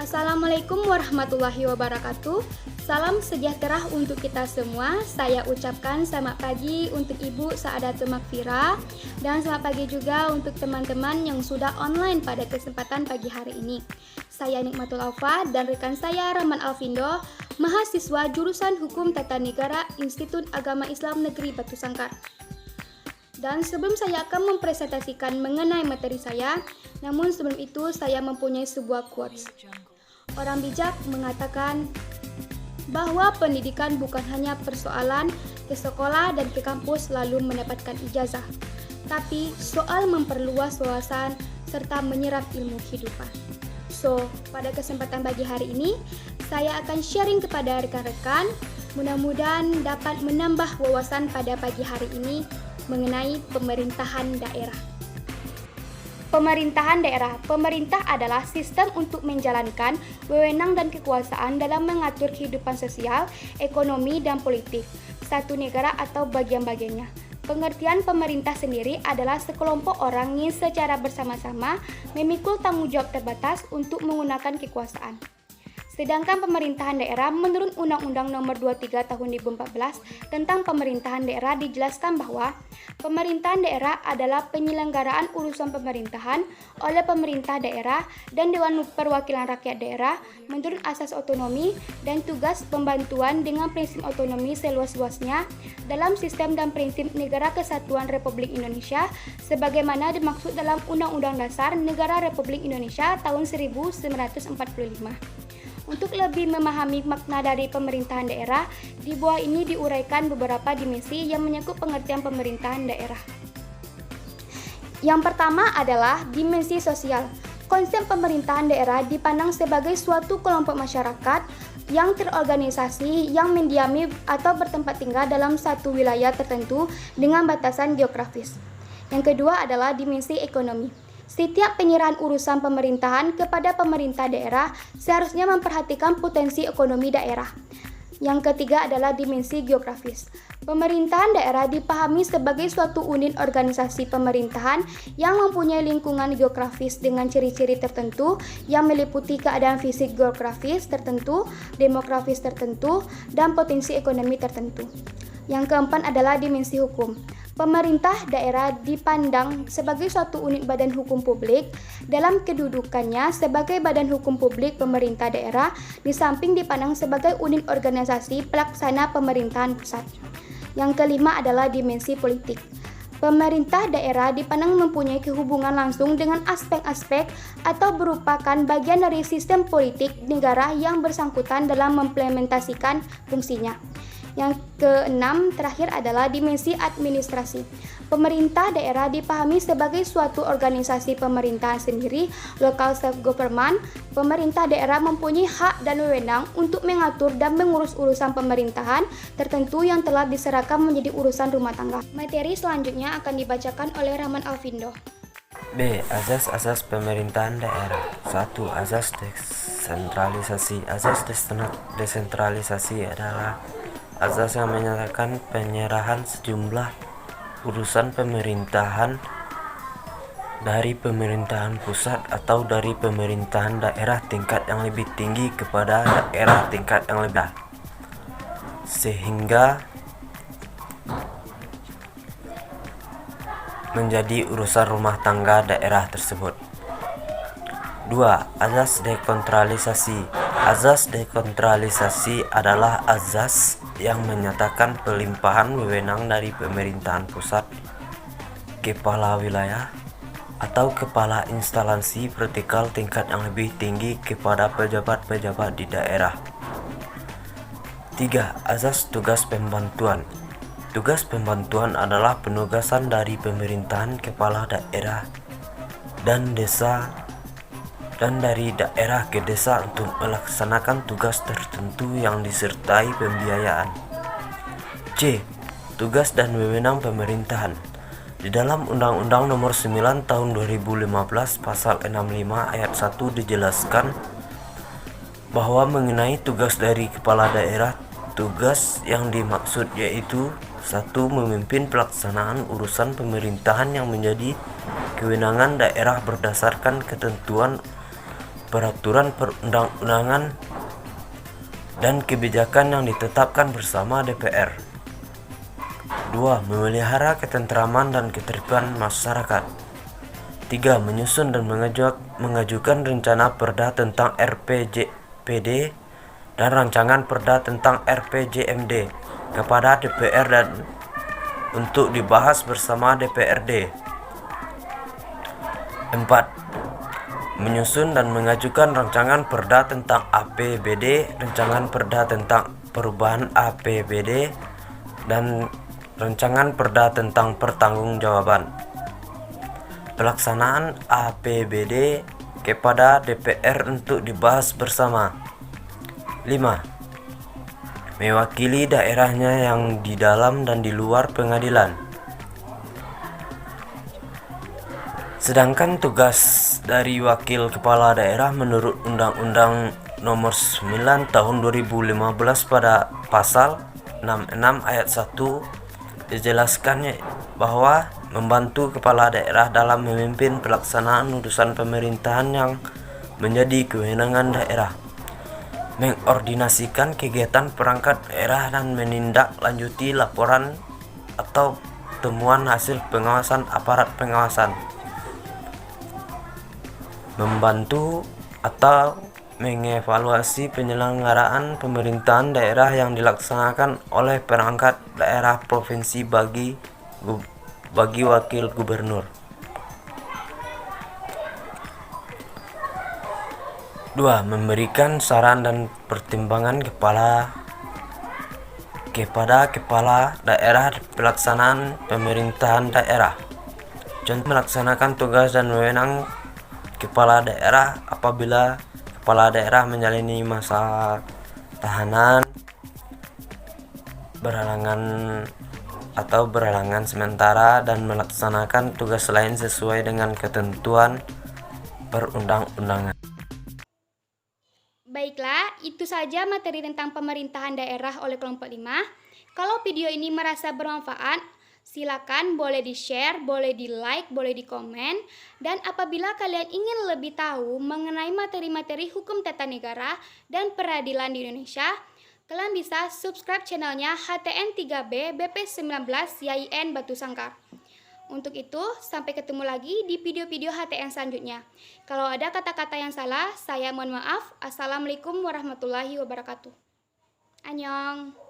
Assalamualaikum warahmatullahi wabarakatuh. Salam sejahtera untuk kita semua. Saya ucapkan selamat pagi untuk Ibu Sa'adatul Maghfirah dan selamat pagi juga untuk teman-teman yang sudah online pada kesempatan pagi hari ini. Saya Nikmatul Aufa dan rekan saya Rahman Alfindo, mahasiswa jurusan Hukum Tata Negara Institut Agama Islam Negeri Batu Sangkar. Dan sebelum saya akan mempresentasikan mengenai materi saya, namun sebelum itu saya mempunyai sebuah quotes. Orang bijak mengatakan bahwa pendidikan bukan hanya persoalan ke sekolah dan ke kampus lalu mendapatkan ijazah, tapi soal memperluas wawasan serta menyerap ilmu kehidupan. So, pada kesempatan pagi hari ini, saya akan sharing kepada rekan-rekan, mudah-mudahan dapat menambah wawasan pada pagi hari ini mengenai pemerintahan daerah. Pemerintahan daerah. Pemerintah adalah sistem untuk menjalankan wewenang dan kekuasaan dalam mengatur kehidupan sosial, ekonomi, dan politik satu negara atau bagian-bagiannya. Pengertian pemerintah sendiri adalah sekelompok orang yang secara bersama-sama memikul tanggung jawab terbatas untuk menggunakan kekuasaan. Sedangkan pemerintahan daerah menurut Undang-Undang Nomor 23 Tahun 2014 tentang pemerintahan daerah dijelaskan bahwa pemerintahan daerah adalah penyelenggaraan urusan pemerintahan oleh pemerintah daerah dan Dewan Perwakilan Rakyat Daerah menurut asas otonomi dan tugas pembantuan dengan prinsip otonomi seluas-luasnya dalam sistem dan prinsip Negara Kesatuan Republik Indonesia sebagaimana dimaksud dalam Undang-Undang Dasar Negara Republik Indonesia tahun 1945. Untuk lebih memahami makna dari pemerintahan daerah, di bawah ini diuraikan beberapa dimensi yang menyangkut pengertian pemerintahan daerah. Yang pertama adalah dimensi sosial. Konsep pemerintahan daerah dipandang sebagai suatu kelompok masyarakat yang terorganisasi yang mendiami atau bertempat tinggal dalam satu wilayah tertentu dengan batasan geografis. Yang kedua adalah dimensi ekonomi. Setiap penyerahan urusan pemerintahan kepada pemerintah daerah seharusnya memperhatikan potensi ekonomi daerah. Yang ketiga adalah dimensi geografis. Pemerintahan daerah dipahami sebagai suatu unit organisasi pemerintahan yang mempunyai lingkungan geografis dengan ciri-ciri tertentu yang meliputi keadaan fisik geografis tertentu, demografis tertentu, dan potensi ekonomi tertentu. Yang keempat adalah dimensi hukum. Pemerintah daerah dipandang sebagai suatu unit badan hukum publik dalam kedudukannya sebagai badan hukum publik pemerintah daerah di samping dipandang sebagai unit organisasi pelaksana pemerintahan pusat. Yang kelima adalah dimensi politik. Pemerintah daerah dipandang mempunyai kehubungan langsung dengan aspek-aspek atau merupakan bagian dari sistem politik negara yang bersangkutan dalam mengimplementasikan fungsinya. Yang keenam terakhir adalah dimensi administrasi. Pemerintah daerah dipahami sebagai suatu organisasi pemerintahan sendiri, local self-government. Pemerintah daerah mempunyai hak dan wewenang untuk mengatur dan mengurus urusan pemerintahan tertentu yang telah diserahkan menjadi urusan rumah tangga. Materi selanjutnya akan dibacakan oleh Rahman Alfindo. B. Azas-azas pemerintahan daerah. 1. Azas desentralisasi. Azas desentralisasi adalah azas yang menyatakan penyerahan sejumlah urusan pemerintahan dari pemerintahan pusat atau dari pemerintahan daerah tingkat yang lebih tinggi kepada daerah tingkat yang lebih rendah, sehingga menjadi urusan rumah tangga daerah tersebut. 2. Azas dekontralisasi. Azas dekontralisasi adalah azas yang menyatakan pelimpahan wewenang dari pemerintahan pusat, kepala wilayah, atau kepala instalasi vertikal tingkat yang lebih tinggi kepada pejabat-pejabat di daerah. 3. Azas tugas pembantuan. Tugas pembantuan adalah penugasan dari pemerintahan kepala daerah dan desa dan dari daerah ke desa untuk melaksanakan tugas tertentu yang disertai pembiayaan. C. Tugas dan wewenang pemerintahan. Di dalam Undang-Undang Nomor 9 Tahun 2015 Pasal 65 Ayat 1 dijelaskan bahwa mengenai tugas dari kepala daerah, tugas yang dimaksud yaitu 1. Memimpin pelaksanaan urusan pemerintahan yang menjadi kewenangan daerah berdasarkan ketentuan peraturan perundang-undangan dan kebijakan yang ditetapkan bersama DPR. 2. Memelihara ketentraman dan ketertiban masyarakat. 3. Menyusun dan mengajukan rencana perda tentang RPJPD dan rancangan perda tentang RPJMD kepada DPR dan untuk dibahas bersama DPRD. 4. Menyusun dan mengajukan rancangan perda tentang APBD, rancangan perda tentang perubahan APBD, dan rancangan perda tentang pertanggungjawaban pelaksanaan APBD kepada DPR untuk dibahas bersama. 5. Mewakili daerahnya yang di dalam dan di luar pengadilan. Sedangkan tugas dari wakil kepala daerah menurut Undang-Undang Nomor 9 Tahun 2015 pada pasal 66 ayat 1 dijelaskan bahwa membantu kepala daerah dalam memimpin pelaksanaan urusan pemerintahan yang menjadi kewenangan daerah, mengordinasikan kegiatan perangkat daerah dan menindaklanjuti laporan atau temuan hasil pengawasan aparat pengawasan, membantu atau mengevaluasi penyelenggaraan pemerintahan daerah yang dilaksanakan oleh perangkat daerah provinsi bagi wakil gubernur. 2. Memberikan saran dan pertimbangan kepada kepala daerah pelaksanaan pemerintahan daerah. Contoh, melaksanakan tugas dan wewenang kepala daerah apabila kepala daerah menjalani masa tahanan, berhalangan sementara, dan melaksanakan tugas lain sesuai dengan ketentuan perundang-undangan. Baiklah, itu saja materi tentang pemerintahan daerah oleh kelompok 5. Kalau video ini merasa bermanfaat, silakan boleh di-share, boleh di-like, boleh di-komen. Dan apabila kalian ingin lebih tahu mengenai materi-materi hukum tata negara dan peradilan di Indonesia, kalian bisa subscribe channelnya HTN 3B BP19 YIN Batu Sangkar. Untuk itu, sampai ketemu lagi di video-video HTN selanjutnya. Kalau ada kata-kata yang salah, saya mohon maaf. Assalamualaikum warahmatullahi wabarakatuh. Annyeong.